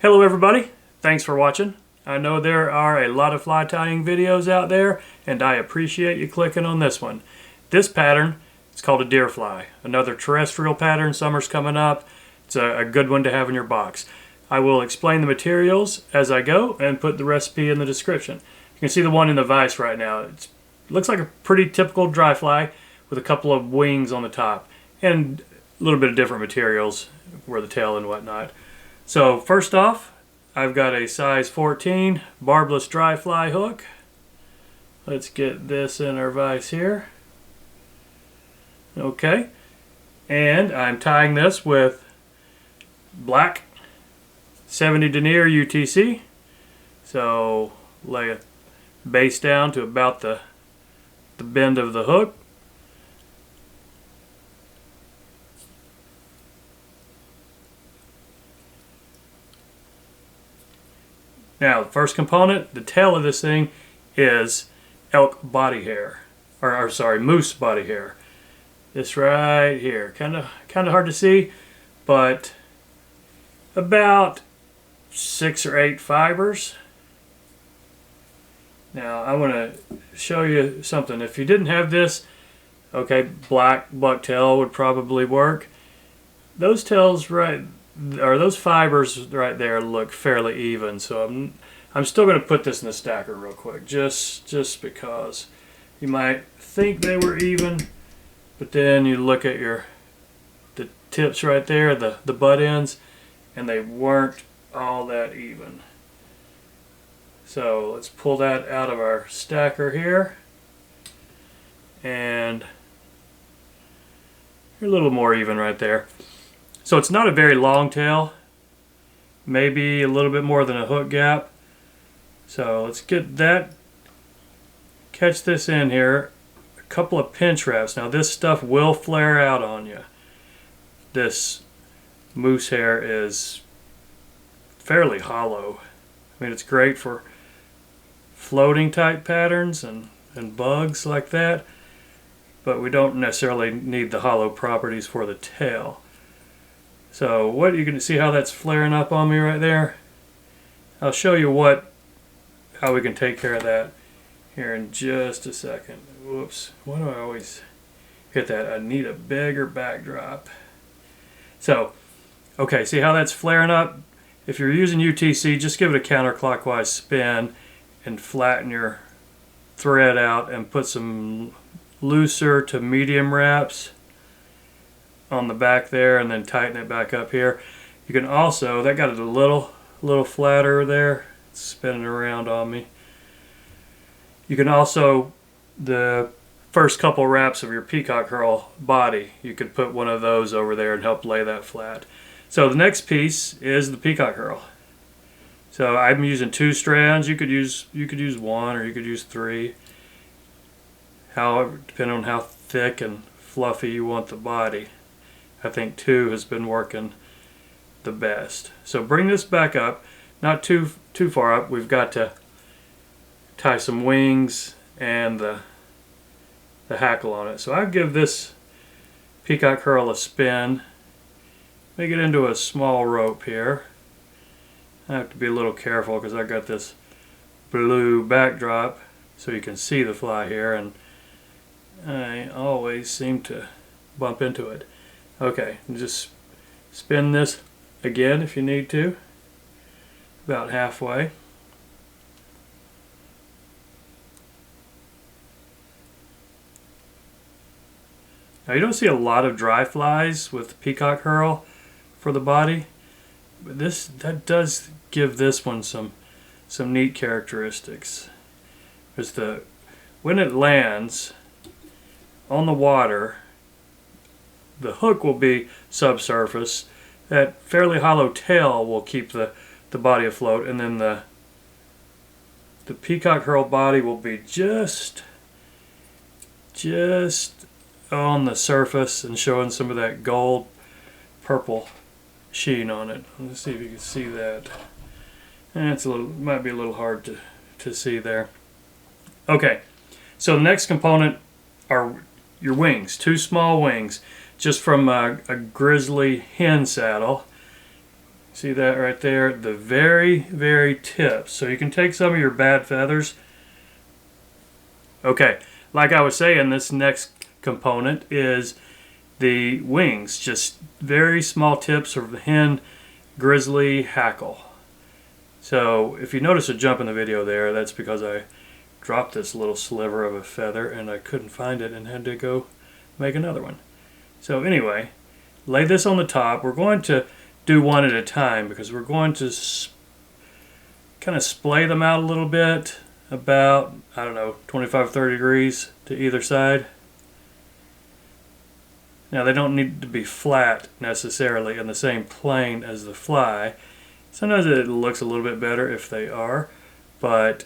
Hello everybody, thanks for watching. I know there are a lot of fly tying videos out there and I appreciate you clicking on this one. This pattern is called a deer fly, another terrestrial pattern. Summer's coming up. It's a good one to have in your box. I will explain the materials as I go and put the recipe in the description. You can see the one in the vise right now. It looks like a pretty typical dry fly with a couple of wings on the top and a little bit of different materials for the tail and whatnot. So first off, I've got a size 14 barbless dry fly hook. Let's get this in our vise here. Okay, and I'm tying this with black 70 denier UTC. So lay a base down to about the bend of the hook. Now, the first component, the tail of this thing, is elk body hair, or sorry, moose body hair. This right here, kind of hard to see, but about 6 or 8 fibers. Now, I want to show you something. If you didn't have this, okay, black bucktail would probably work. Those tails those fibers right there look fairly even, so I'm still going to put this in the stacker real quick, just because you might think they were even, but then you look at the tips right there, the butt ends, and they weren't all that even. So let's pull that out of our stacker here, and you're a little more even right there. So it's not a very long tail, maybe a little bit more than a hook gap. So let's get that, catch this in here, a couple of pinch wraps. Now this stuff will flare out on you. This moose hair is fairly hollow. I mean, it's great for floating type patterns and bugs like that, but we don't necessarily need the hollow properties for the tail. So what you can see how that's flaring up on me right there. I'll show you how we can take care of that here in just a second. Whoops, why do I always hit that? I need a bigger backdrop. So, okay, see how that's flaring up? If you're using UTC, just give it a counterclockwise spin and flatten your thread out and put some looser to medium wraps on the back there, and then tighten it back up here. You can also, that got it a little flatter there, it's spinning around on me. You can also, the first couple wraps of your Peacock herl body, you could put one of those over there and help lay that flat. So the next piece is the Peacock herl. So I'm using 2 strands. You could use 1 or you could use 3. However, depending on how thick and fluffy you want the body. I think 2 has been working the best. So bring this back up, not too far up. We've got to tie some wings and the hackle on it. So I'll give this Peacock herl a spin. Make it into a small rope here. I have to be a little careful because I've got this blue backdrop so you can see the fly here, and I always seem to bump into it. Okay, just spin this again if you need to, about halfway. Now you don't see a lot of dry flies with Peacock herl for the body, but that does give this one some neat characteristics. There's when it lands on the water, the hook will be subsurface. That fairly hollow tail will keep the body afloat, and then the Peacock herl body will be just on the surface and showing some of that gold purple sheen on it. Let's see if you can see that. It's might be a little hard to see there. Okay, so the next component are your wings, 2 small wings, just from a Grizzly hen saddle. See that right there? The very, very tips. So you can take some of your bad feathers. Okay, like I was saying, this next component is the wings. Just very small tips of the hen Grizzly Hackle. So if you notice a jump in the video there, that's because I dropped this little sliver of a feather and I couldn't find it and had to go make another one. So anyway, lay this on the top. We're going to do one at a time because we're going to kind of splay them out a little bit, about, I don't know, 25-30 degrees to either side. Now they don't need to be flat necessarily in the same plane as the fly. Sometimes it looks a little bit better if they are, but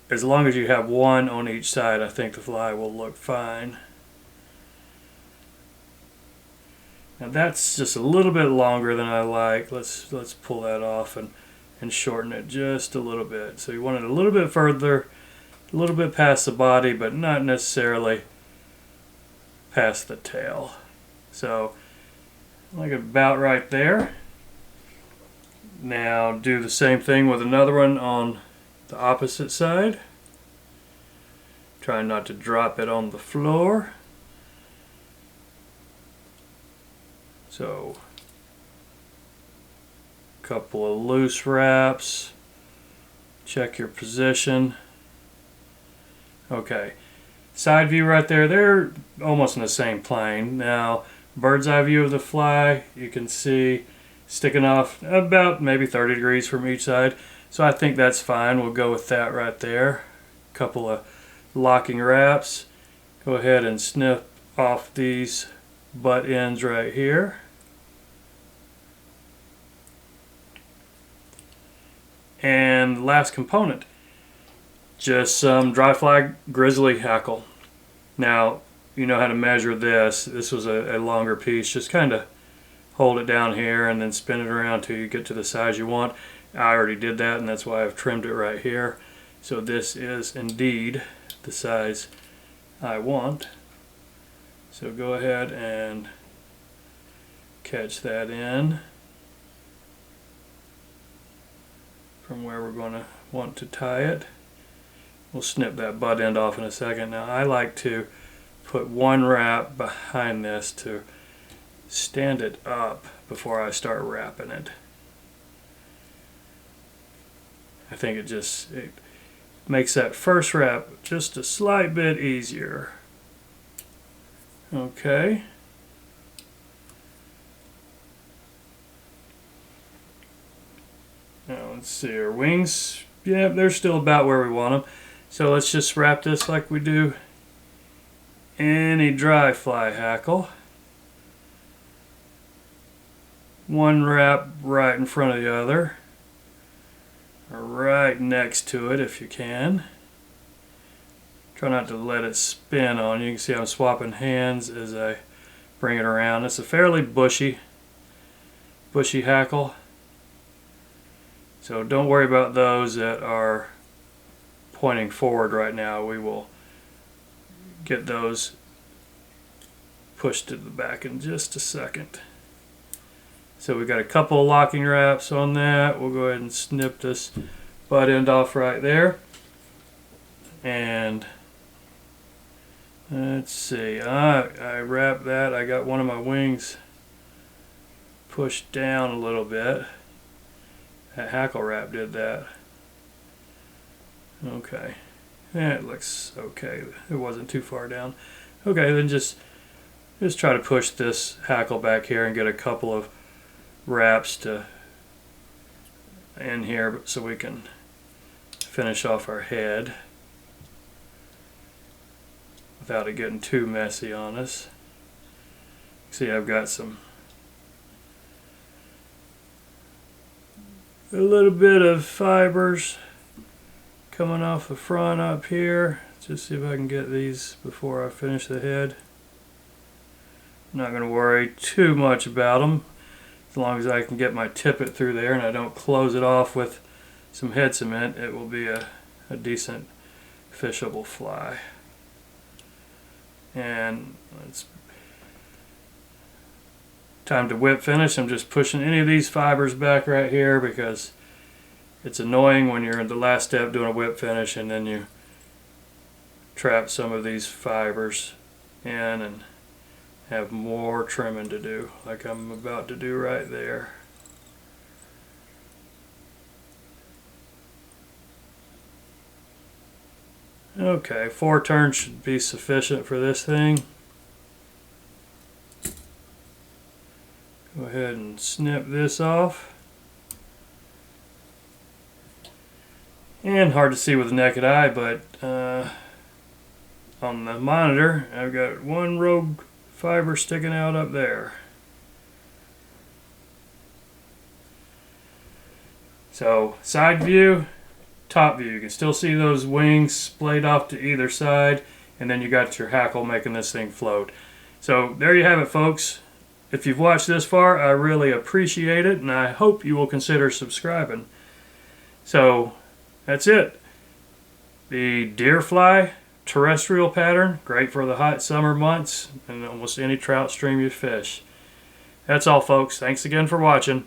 as long as you have one on each side, I think the fly will look fine. Now that's just a little bit longer than I like. Let's pull that off and shorten it just a little bit. So you want it a little bit further, a little bit past the body, but not necessarily past the tail. So like about right there. Now do the same thing with another one on the opposite side. Try not to drop it on the floor. So a couple of loose wraps. Check your position. Okay. Side view right there, they're almost in the same plane. Now, bird's eye view of the fly, you can see sticking off about maybe 30 degrees from each side. So I think that's fine. We'll go with that right there. A couple of locking wraps. Go ahead and snip off these butt ends right here. And last component, just some dry fly Grizzly Hackle. Now, you know how to measure this. This was a longer piece. Just kind of hold it down here and then spin it around till you get to the size you want. I already did that, and that's why I've trimmed it right here. So this is indeed the size I want. So go ahead and catch that in from where we're going to want to tie it. We'll snip that butt end off in a second. Now I like to put one wrap behind this to stand it up before I start wrapping it. I think it makes that first wrap just a slight bit easier. Okay. Now let's see, our wings, yeah, they're still about where we want them. So let's just wrap this like we do any dry fly hackle. One wrap right in front of the other, or right next to it if you can. Try not to let it spin on you. You can see I'm swapping hands as I bring it around. It's a fairly bushy hackle. So don't worry about those that are pointing forward right now. We will get those pushed to the back in just a second. So we got a couple of locking wraps on that. We'll go ahead and snip this butt end off right there. And let's see, I wrapped that. I got one of my wings pushed down a little bit. That hackle wrap did that. Okay, it looks okay. It wasn't too far down. Okay, then just try to push this hackle back here and get a couple of wraps to in here so we can finish off our head without it getting too messy on us. See, I've got a little bit of fibers coming off the front up here. Just see if I can get these before I finish the head. I'm not going to worry too much about them. As long as I can get my tippet through there and I don't close it off with some head cement, it will be a decent fishable fly. And let's Time to whip finish. I'm just pushing any of these fibers back right here because it's annoying when you're in the last step doing a whip finish and then you trap some of these fibers in and have more trimming to do, like I'm about to do right there. Okay, 4 turns should be sufficient for this thing. Go ahead and snip this off. And hard to see with the naked eye, but on the monitor I've got one rogue fiber sticking out up there. So side view, top view, you can still see those wings splayed off to either side, and then you got your hackle making this thing float. So there you have it, folks. If you've watched this far, I really appreciate it, and I hope you will consider subscribing. So that's it. The deer fly terrestrial pattern, great for the hot summer months and almost any trout stream you fish. That's all, folks. Thanks again for watching.